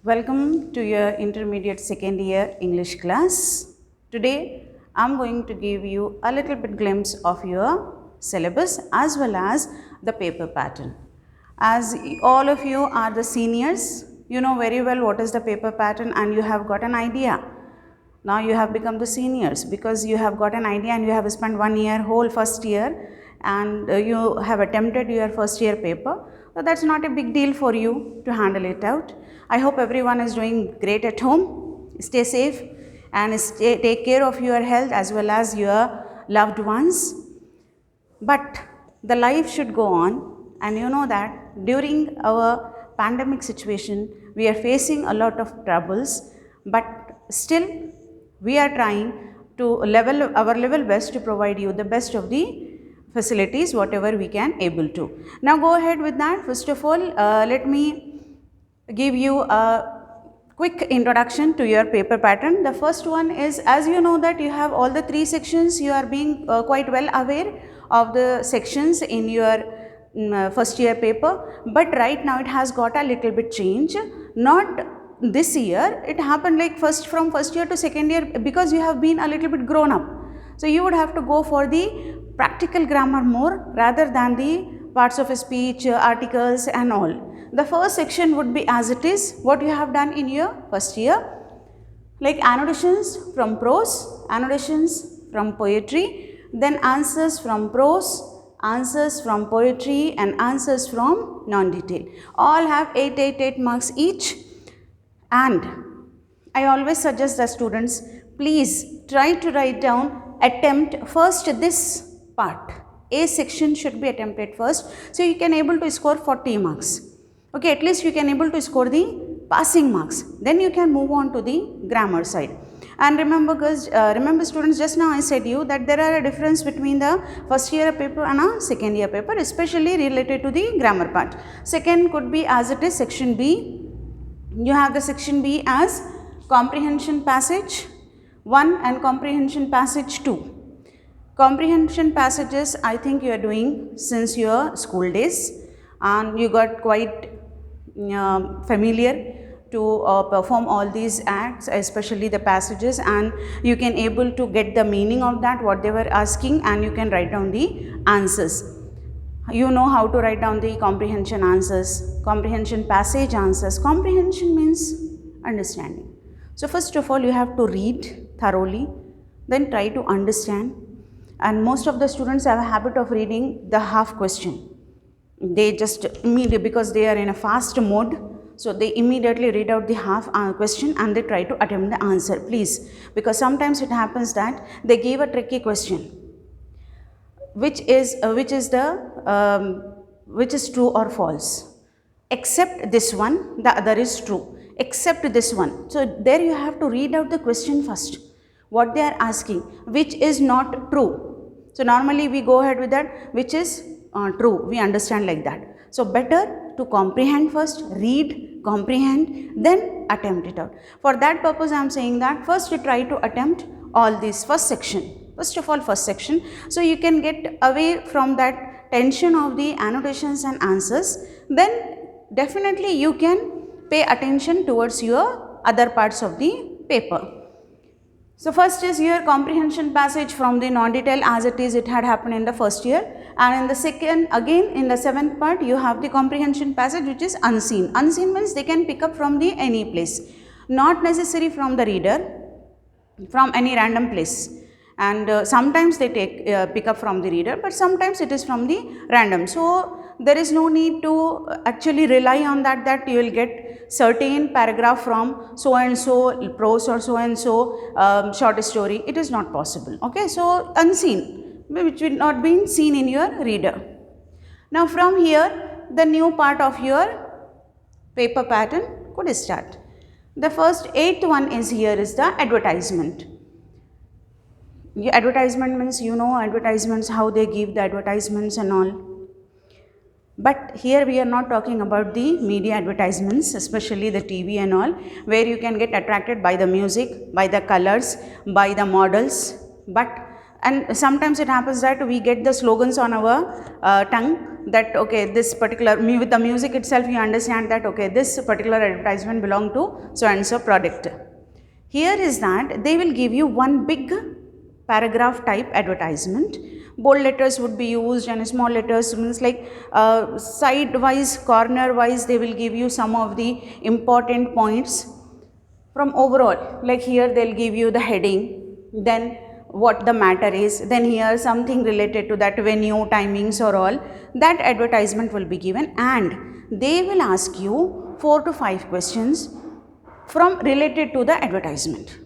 Welcome to your intermediate second year English class. Today I am going to give you a little bit glimpse of your syllabus as well as the paper pattern. As all of you are the seniors, you know very well what is the paper pattern and you have got an idea. Now you have become the seniors because you have got an idea and you have spent 1 year, whole first year, and you have attempted your first year paper. So that's not a big deal for you to handle it out. I hope everyone is doing great at home. Stay safe and take care of your health as well as your loved ones. But the life should go on, and you know that during our pandemic situation, we are facing a lot of troubles, but still we are trying to our level best to provide you the best of the facilities whatever we can able to. Now go ahead with that. First of all, let me give you a quick introduction to your paper pattern. The first one is, as you know that you have all the 3 sections, you are being quite well aware of the sections in your first year paper, but right now it has got a little bit change. Not this year, it happened like from first year to second year because you have been a little bit grown up. So you would have to go for the practical grammar more rather than the parts of speech, articles and all. The first section would be as it is, what you have done in your first year, like annotations from prose, annotations from poetry, then answers from prose, answers from poetry and answers from non-detail. All have 8 marks each, and I always suggest the students, please try to write down, attempt first this part. A section should be attempted first, so you can able to score 40 marks. Okay, at least you can able to score the passing marks. Then you can move on to the grammar side. And remember guys, remember students, just now I said you that there are a difference between the first year paper and a second year paper, especially related to the grammar part. Second could be as it is section B. You have the section B as comprehension passage 1 and comprehension passage 2. Comprehension passages I think you are doing since your school days and you got quite familiar to perform all these acts, especially the passages, and you can able to get the meaning of that what they were asking, and you can write down the answers. You know how to write down the comprehension answers, comprehension passage answers. Comprehension means understanding. So first of all you have to read thoroughly, then try to understand, and most of the students have a habit of reading the half question. They just immediately, because they are in a fast mode, so they immediately read out the half question and they try to attempt the answer. Please, because sometimes it happens that they give a tricky question which is true or false. Except this one, the other is true. Except this one. So there you have to read out the question first. What they are asking, which is not true. So normally we go ahead with that, which is true. We understand like that. So better to comprehend first, read, comprehend, then attempt it out. For that purpose I am saying that first you try to attempt all these first section. First of all, first section, so you can get away from that tension of the annotations and answers. Then definitely you can pay attention towards your other parts of the paper. So first is your comprehension passage from the non-detail as it is, it had happened in the first year, and in the second, again in the 7th part you have the comprehension passage which is unseen. Unseen means they can pick up from the any place, not necessary from the reader, from any random place. And sometimes they pick up from the reader, but sometimes it is from the random. So there is no need to actually rely on that you will get certain paragraph from so and so prose or so and so short story. It is not possible. Okay, so unseen, which will not be seen in your reader. Now from here the new part of your paper pattern could start. The first 8th one is here is the advertisement. Advertisement means you know advertisements, how they give the advertisements and all. But here we are not talking about the media advertisements, especially the TV and all, where you can get attracted by the music, by the colors, by the models. But And sometimes it happens that we get the slogans on our tongue, that okay, this particular, with the music itself you understand that okay, this particular advertisement belong to so and so product. Here is that they will give you one big paragraph type advertisement. Bold letters would be used and small letters means like side wise, corner wise, they will give you some of the important points from overall. Like here they will give you the heading, then what the matter is, then here something related to that venue, timings or all, that advertisement will be given, and they will ask you 4 to 5 questions from related to the advertisement.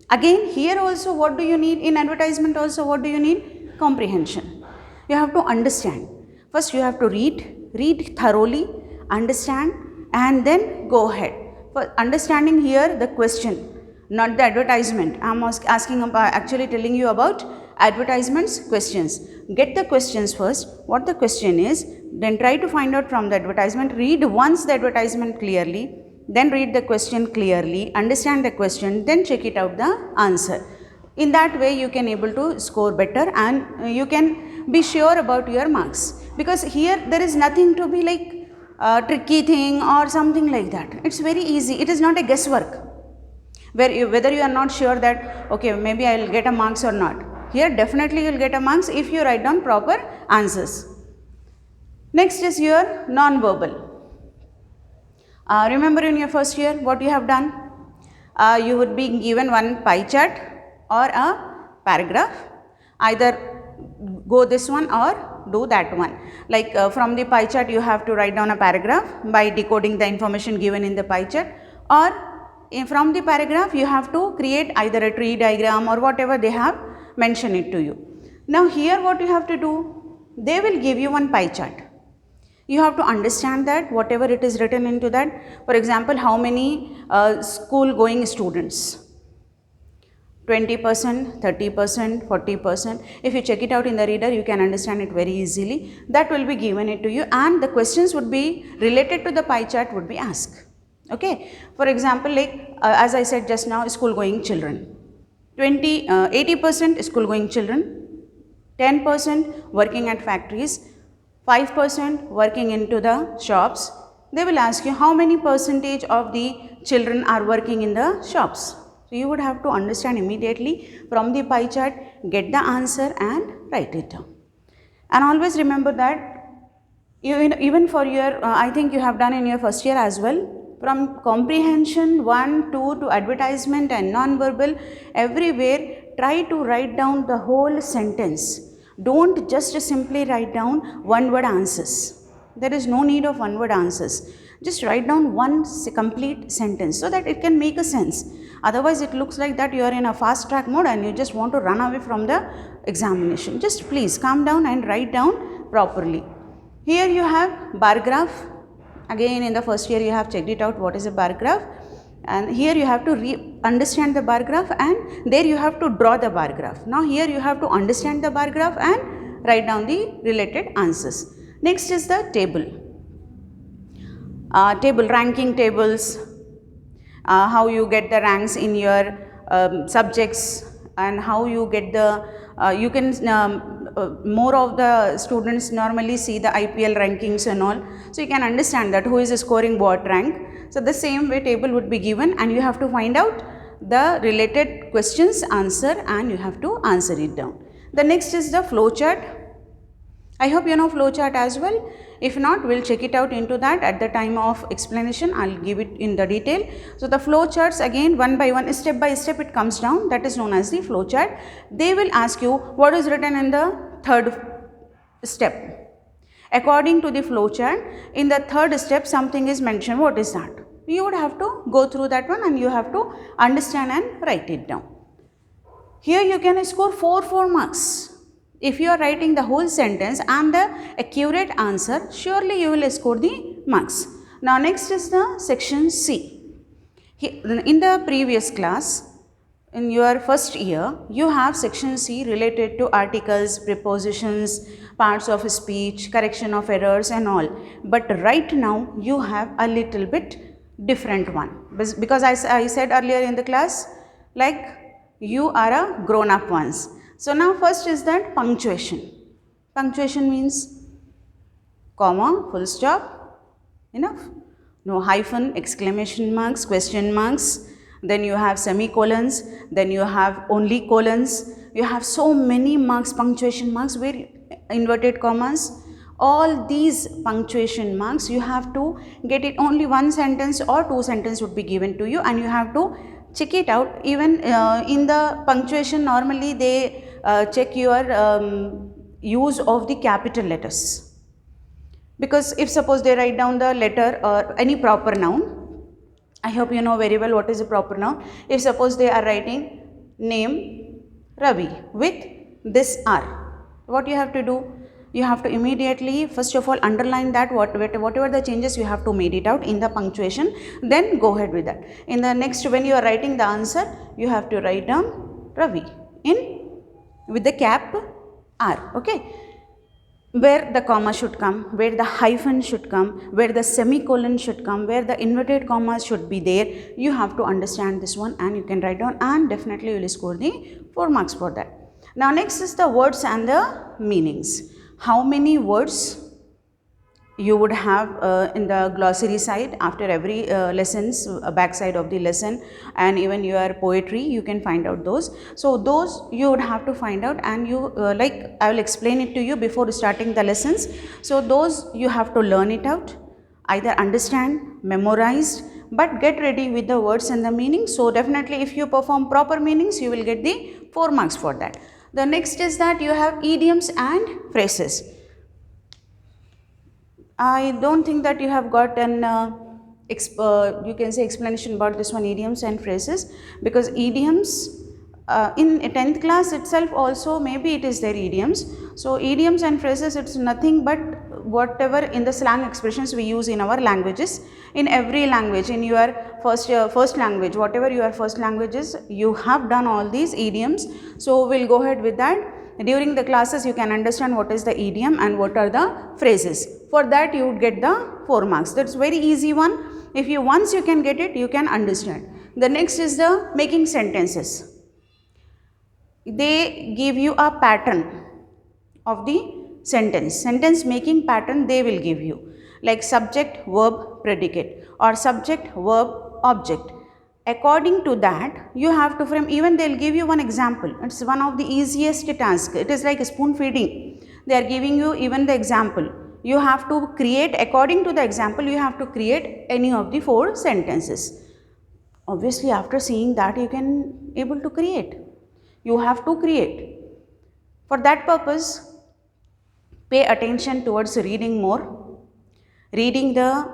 Again here also what do you need in advertisement, also what do you need? Comprehension. You have to understand. First you have to read thoroughly, understand, and then go ahead. For understanding here the question, not the advertisement. I am asking about, actually telling you about advertisements questions. Get the questions first, what the question is, then try to find out from the advertisement, read once the advertisement clearly, then read the question clearly, understand the question, then check it out the answer. In that way you can able to score better and you can be sure about your marks, because here there is nothing to be like tricky thing or something like that. It's very easy, it is not a guesswork whether you are not sure that okay, maybe I will get a marks or not. Here definitely you will get a marks if you write down proper answers. Next is your non-verbal. Remember in your first year what you have done? You would be given one pie chart or a paragraph, either go this one or do that one. Like from the pie chart you have to write down a paragraph by decoding the information given in the pie chart, or from the paragraph you have to create either a tree diagram or whatever they have mentioned it to you. Now here what you have to do, they will give you one pie chart. You have to understand that whatever it is written into that. For example, how many school going students? 20%, 30%, 40%. If you check it out in the reader, you can understand it very easily. That will be given it to you, and the questions would be related to the pie chart would be asked. Okay. For example, like as I said just now, school going children. 80% school going children, 10% working at factories, 5% working into the shops. They will ask you how many percentage of the children are working in the shops. So you would have to understand immediately from the pie chart, get the answer and write it down. And always remember that even for your, I think you have done in your first year as well, from comprehension 1, 2 to advertisement and non-verbal, everywhere try to write down the whole sentence. Don't just simply write down one word answers. There is no need of one word answers. Just write down one complete sentence so that it can make a sense. Otherwise it looks like that you are in a fast track mode and you just want to run away from the examination. Just please calm down and write down properly. Here you have bar graph. Again in the first year you have checked it out what is a bar graph, and here you have to understand the bar graph, and there you have to draw the bar graph. Now here you have to understand the bar graph and write down the related answers. Next is the table. Ranking tables, how you get the ranks in your subjects, and how you get the, you can, more of the students normally see the IPL rankings and all. So you can understand that who is scoring what rank. So the same way table would be given and you have to find out the related questions answer and you have to answer it down. The next is the flow chart. I hope you know flow chart as well. If not, we'll check it out into that at the time of explanation. I'll give it in the detail. So the flow charts, again one by one, step by step it comes down. That is known as the flow chart. They will ask you what is written in the third step. According to the flow chart, in the third step something is mentioned. What is that? You would have to go through that one and you have to understand and write it down. Here you can score 4 marks. If you are writing the whole sentence and the accurate answer, surely you will score the marks. Now next is the section C. In the previous class, in your first year, you have section C related to articles, prepositions, parts of speech, correction of errors and all. But right now you have a little bit different one. Because I said earlier in the class, like you are a grown up ones. So now first is that punctuation. Punctuation means comma, full stop, enough. No hyphen, exclamation marks, question marks. Then you have semicolons, then you have only colons. You have so many marks, punctuation marks, where inverted commas. All these punctuation marks, you have to get it, only one sentence or two sentences would be given to you, and you have to check it out. Even in the punctuation, normally they check your use of the capital letters. Because if suppose they write down the letter or any proper noun, I hope you know very well what is a proper noun. If suppose they are writing name Ravi with this R, what you have to do? You have to immediately first of all underline that whatever the changes you have to made it out in the punctuation, then go ahead with that. In the next, when you are writing the answer, you have to write down Ravi in with the cap R, okay. Where the comma should come, where the hyphen should come, where the semicolon should come, where the inverted commas should be there. You have to understand this one and you can write down, and definitely you will score the 4 marks for that. Now next is the words and the meanings. How many words you would have in the glossary side after every lessons, back side of the lesson, and even your poetry you can find out those. So those you would have to find out, and you like I will explain it to you before starting the lessons. So those you have to learn it out, either understand, memorize, but get ready with the words and the meaning. So definitely if you perform proper meanings, you will get the 4 marks for that. The next is that you have idioms and phrases. I don't think that you have got an you can say explanation about this one, idioms and phrases, because idioms in 10th class itself also maybe it is there, idioms. So idioms and phrases, it's nothing but whatever in the slang expressions we use in our languages. In every language, in your first language, whatever your first language is, you have done all these idioms. So we'll go ahead with that. During the classes you can understand what is the idiom and what are the phrases. For that you would get the 4 marks. That's very easy one. If you once you can get it, you can understand. The next is the making sentences. They give you a pattern of the sentence making pattern they will give you, like subject, verb, predicate, or subject, verb, object. According to that, you have to frame, even they will give you one example. It's one of the easiest tasks. It is like spoon feeding. They are giving you even the example. You have to create, according to the example, you have to create any of the 4 sentences. Obviously, after seeing that, you can able to create. You have to create. For that purpose, pay attention towards reading more. Reading the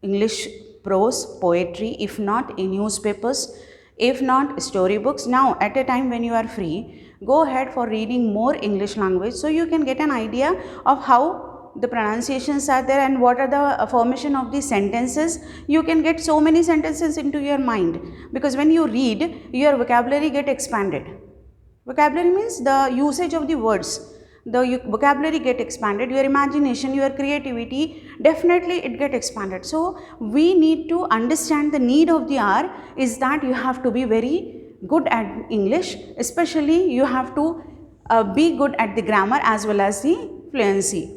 English prose, poetry, if not in newspapers, if not storybooks. Now at a time when you are free, go ahead for reading more English language, so you can get an idea of how the pronunciations are there and what are the formation of the sentences. You can get so many sentences into your mind, because when you read, your vocabulary get expanded. Vocabulary means the usage of the words. The vocabulary get expanded, your imagination, your creativity, definitely it get expanded. So we need to understand the need of the hour is that you have to be very good at English, especially you have to be good at the grammar as well as the fluency.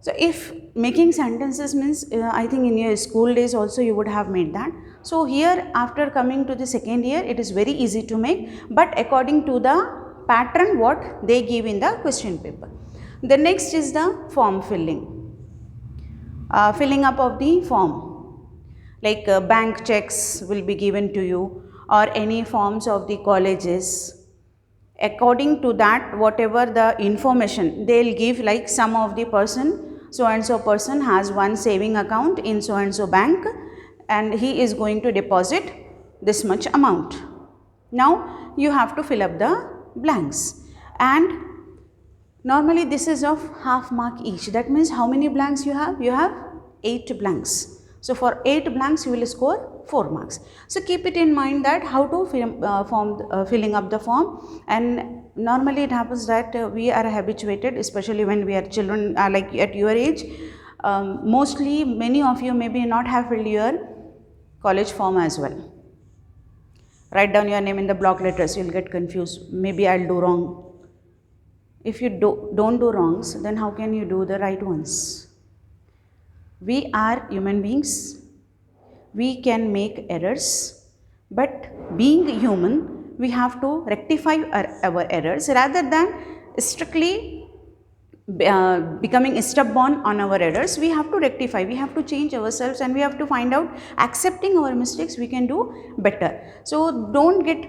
So if making sentences means, I think in your school days also you would have made that. So here after coming to the second year, it is very easy to make, but according to the pattern what they give in the question paper. The next is the form filling. Filling up of the form, like bank checks will be given to you, or any forms of the colleges. According to that, whatever the information they will give, like some of the person, so and so person has one saving account in so and so bank, and he is going to deposit this much amount. Now you have to fill up the blanks, and normally this is of half mark each. That means how many blanks you have? You have 8 blanks. So for 8 blanks you will score 4 marks. So keep it in mind that how to filling up the form. And normally it happens that we are habituated, especially when we are children, like at your age, mostly many of you maybe not have filled your college form as well. Write down your name in the block letters, you will get confused, maybe I will do wrong. If you don't do wrongs, then how can you do the right ones? We are human beings. We can make errors, but being human, we have to rectify our errors rather than strictly becoming stubborn on our errors. We have to rectify, we have to change ourselves, and we have to find out, accepting our mistakes, we can do better. So don't get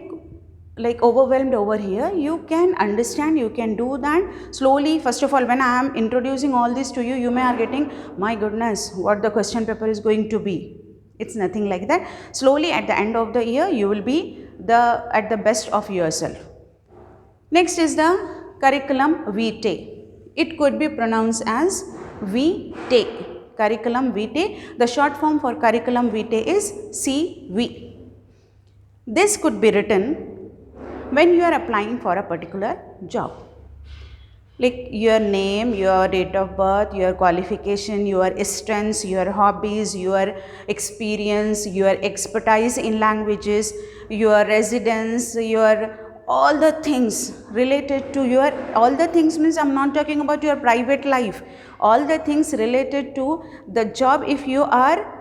like overwhelmed over here. You can understand, you can do that slowly. First of all, when I am introducing all this to you, you may are getting, my goodness, what the question paper is going to be. It's nothing like that. Slowly at the end of the year, you will be at the best of yourself. Next is the curriculum vitae. It could be pronounced as VTE. Curriculum vitae. The short form for curriculum vitae is CV. This could be written when you are applying for a particular job. Like your name, your date of birth, your qualification, your strengths, your hobbies, your experience, your expertise in languages, your residence, your all the things related to your, all the things means I'm not talking about your private life, all the things related to the job. If you are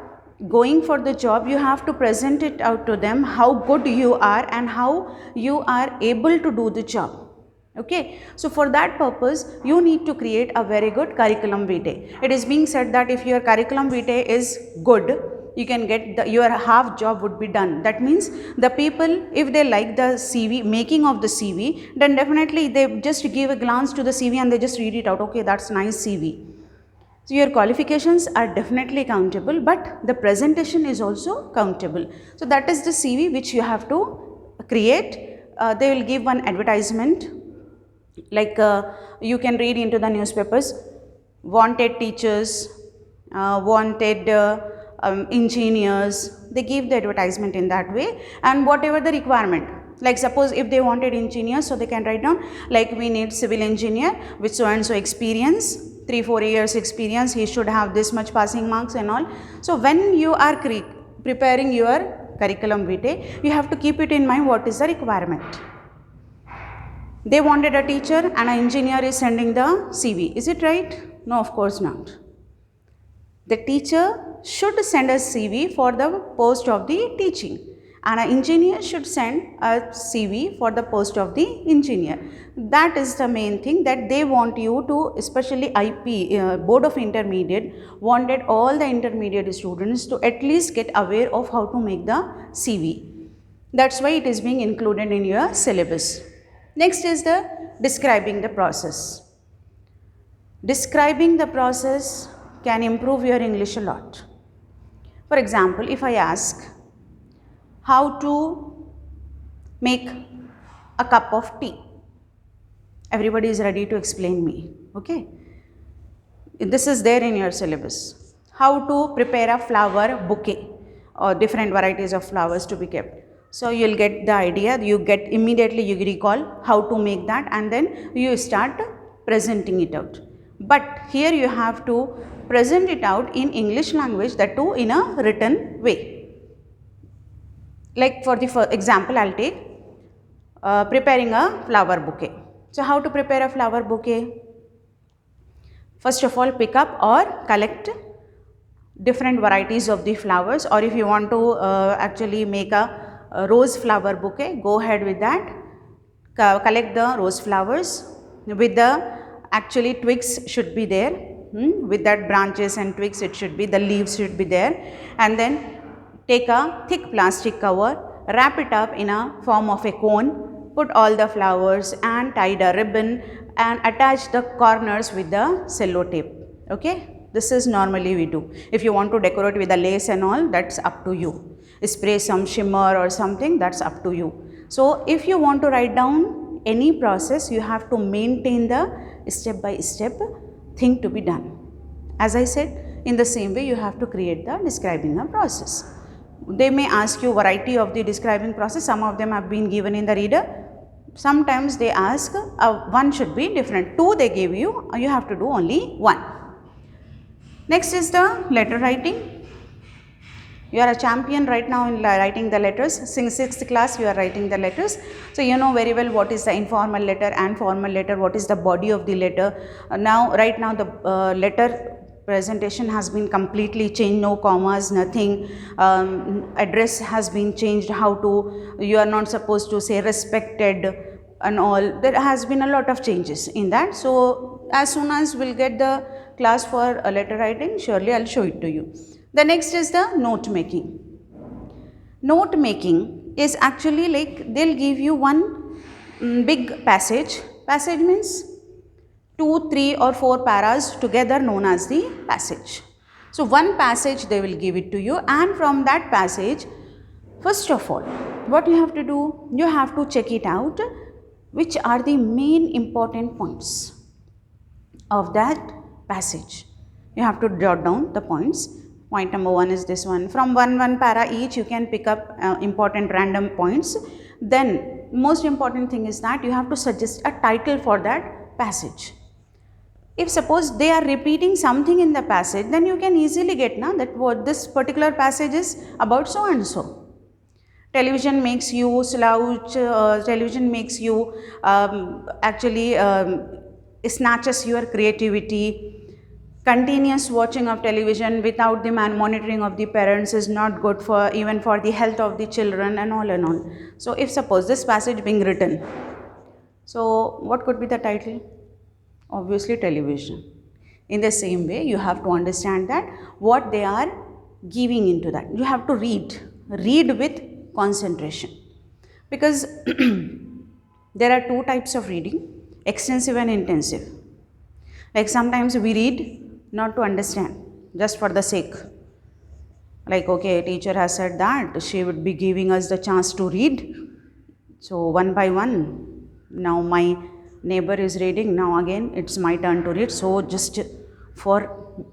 going for the job, you have to present it out to them how good you are and how you are able to do the job. Okay, so for that purpose you need to create a very good curriculum vitae. It is being said that if your curriculum vitae is good, you can get your half job would be done. That means the people, if they like the CV, making of the CV, then definitely they just give a glance to the CV and they just read it out. Okay, that's nice CV. So your qualifications are definitely countable, but the presentation is also countable. So that is the CV which you have to create. They will give one advertisement, like you can read into the newspapers, wanted teachers, wanted engineers. They give the advertisement in that way, and whatever the requirement. Like suppose if they wanted engineers, so they can write down like we need civil engineer with so and so experience, 3-4 years experience, he should have this much passing marks and all. So when you are preparing your curriculum vitae, you have to keep it in mind what is the requirement. They wanted a teacher and an engineer is sending the CV. Is it right? No, of course not. The teacher should send a CV for the post of the teaching, and an engineer should send a CV for the post of the engineer. That is the main thing that they want you to, especially IP, Board of Intermediate, wanted all the intermediate students to at least get aware of how to make the CV. That's why it is being included in your syllabus. Next is the describing the process. Describing the process can improve your English a lot. For example, if I ask how to make a cup of tea, everybody is ready to explain me. Okay, this is there in your syllabus. How to prepare a flower bouquet or different varieties of flowers to be kept. So you will get the idea, you get immediately, you recall how to make that, and then you start presenting it out. But here you have to present it out in English language, that too in a written way. Like for the example, I will take preparing a flower bouquet. So how to prepare a flower bouquet? First of all, pick up or collect different varieties of the flowers, or if you want to actually make a rose flower bouquet, go ahead with that. Collect the rose flowers with the actually twigs should be there, with that branches and twigs it should be, the leaves should be there, and then take a thick plastic cover, wrap it up in a form of a cone, put all the flowers and tie a ribbon and attach the corners with the cello tape. Okay, this is normally we do. If you want to decorate with the lace and all, that's up to you. Spray some shimmer or something, that's up to you. So if you want to write down any process, you have to maintain the step by step thing to be done. As I said, in the same way you have to create the describing a process. They may ask you variety of the describing process, some of them have been given in the reader. Sometimes they ask one should be different, two they give you, you have to do only one. Next is the letter writing. You are a champion right now in writing the letters. Since 6th class you are writing the letters. So you know very well what is the informal letter and formal letter, what is the body of the letter. Right now the letter presentation has been completely changed, no commas, nothing. Address has been changed, how to, you are not supposed to say respected and all. There has been a lot of changes in that. So as soon as we'll get the class for letter writing, surely I'll show it to you. The next is the note making. Note making is actually like they'll give you one big passage. Passage means 2, 3 or 4 paras together known as the passage. So one passage they will give it to you, and from that passage, first of all, what you have to do, you have to check it out, which are the main important points of that passage. You have to jot down the points. Point number 1 is this one. From one para each you can pick up important random points. Then most important thing is that you have to suggest a title for that passage. If suppose they are repeating something in the passage, then you can easily get now that what this particular passage is about so and so. Television makes you slouch, television makes you snatches your creativity. Continuous watching of television without the monitoring of the parents is not good for even for the health of the children and all and all. So if suppose this passage being written, so what could be the title? Obviously television. In the same way, you have to understand that what they are giving into that. You have to read with concentration, because there are 2 types of reading, extensive and intensive. Like sometimes we read not to understand, just for the sake. Like, okay, teacher has said that she would be giving us the chance to read. So one by one, now my neighbor is reading, now again it's my turn to read. So just for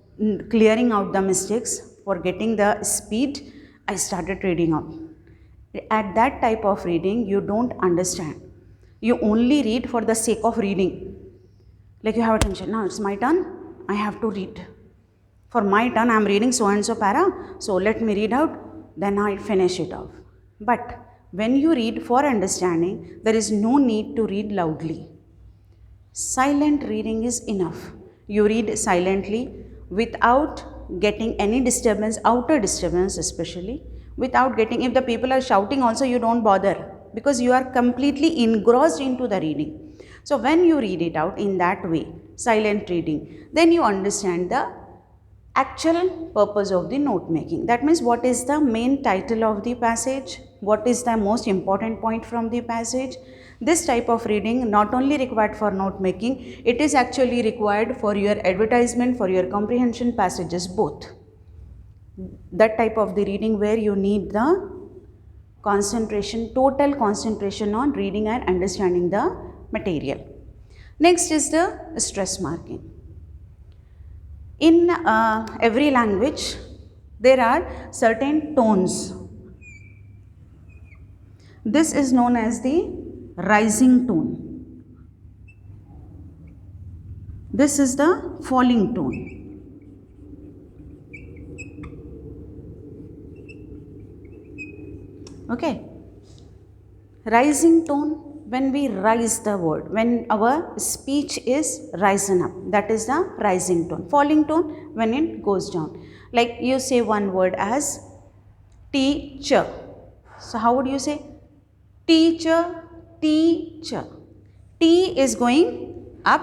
clearing out the mistakes, for getting the speed, I started reading out. At that type of reading, you don't understand. You only read for the sake of reading. Like you have attention, now it's my turn, I have to read. For my turn, I am reading so and so para, so let me read out, then I finish it off. But when you read for understanding, there is no need to read loudly. Silent reading is enough. You read silently without getting any disturbance, outer disturbance especially, without getting, if the people are shouting also, you don't bother, because you are completely engrossed into the reading. So when you read it out in that way, silent reading, then you understand the actual purpose of the note making. That means what is the main title of the passage, what is the most important point from the passage. This type of reading not only required for note making, it is actually required for your advertisement, for your comprehension passages both. That type of the reading where you need the concentration, total concentration on reading and understanding the material. Next is the stress marking. In every language, there are certain tones. This is known as the rising tone. This is the falling tone. Okay. Rising tone, when we rise the word, when our speech is risen up, that is the rising tone. Falling tone, when it goes down. Like you say one word as teacher. So how would you say? Teacher, teacher. T is going up,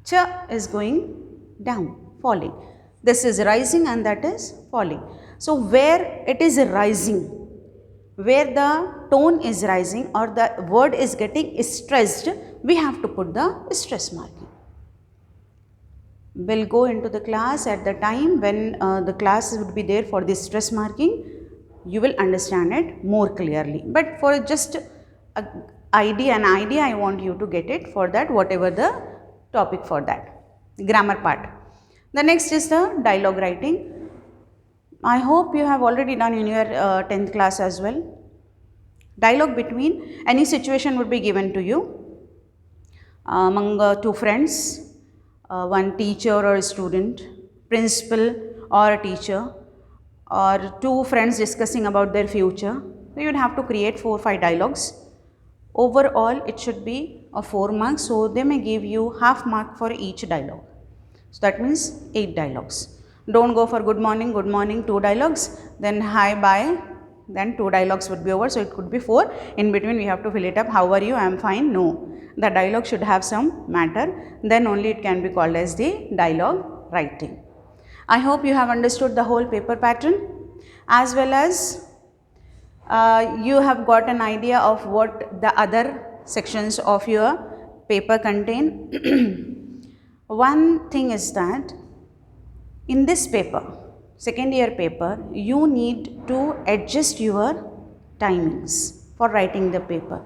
ch is going down, falling. This is rising and that is falling. So where it is rising, where the tone is rising or the word is getting stressed, we have to put the stress marking. We'll go into the class at the time when the class would be there for the stress marking. You will understand it more clearly. But for just an idea I want you to get it for that, whatever the topic for that. Grammar part. The next is the dialogue writing. I hope you have already done in your 10th class as well. Dialogue between any situation would be given to you among 2 friends, one teacher or a student, principal or a teacher, or two friends discussing about their future. So you would have to create 4 or 5 dialogues. Overall, it should be of 4 marks, so they may give you half mark for each dialogue. So that means 8 dialogues. Don't go for good morning, 2 dialogues, then hi, bye, then 2 dialogues would be over, so it could be 4. In between we have to fill it up, how are you, I am fine, no. The dialogue should have some matter, then only it can be called as the dialogue writing. I hope you have understood the whole paper pattern, as well as you have got an idea of what the other sections of your paper contain. One thing is that in this paper, second year paper, you need to adjust your timings for writing the paper.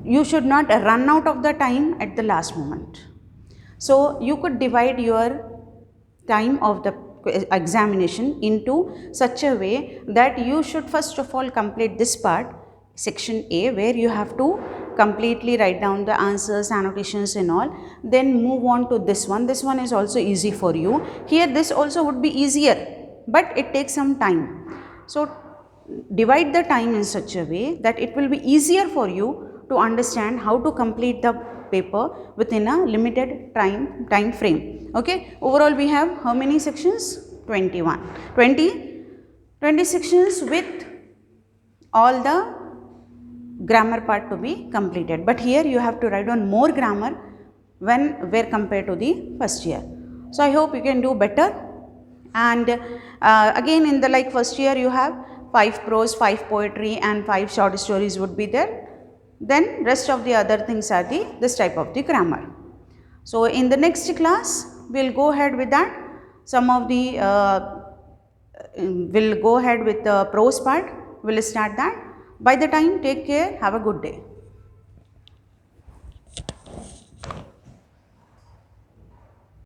You should not run out of the time at the last moment. So you could divide your time of the examination into such a way that you should first of all complete this part, section A, where you have to completely write down the answers, annotations and all, then move on to this one. This one is also easy for you. Here this also would be easier, but it takes some time. So divide the time in such a way that it will be easier for you to understand how to complete the paper within a limited time frame. Okay, overall we have how many sections? 20 sections with all the grammar part to be completed, but here you have to write down more grammar where compared to the first year. So I hope you can do better, and again in the first year you have 5 prose, 5 poetry and 5 short stories would be there. Then rest of the other things are this type of the grammar. So in the next class we will go ahead with that. Some of the will go ahead with the prose part. We will start that. By the time, take care. Have a good day.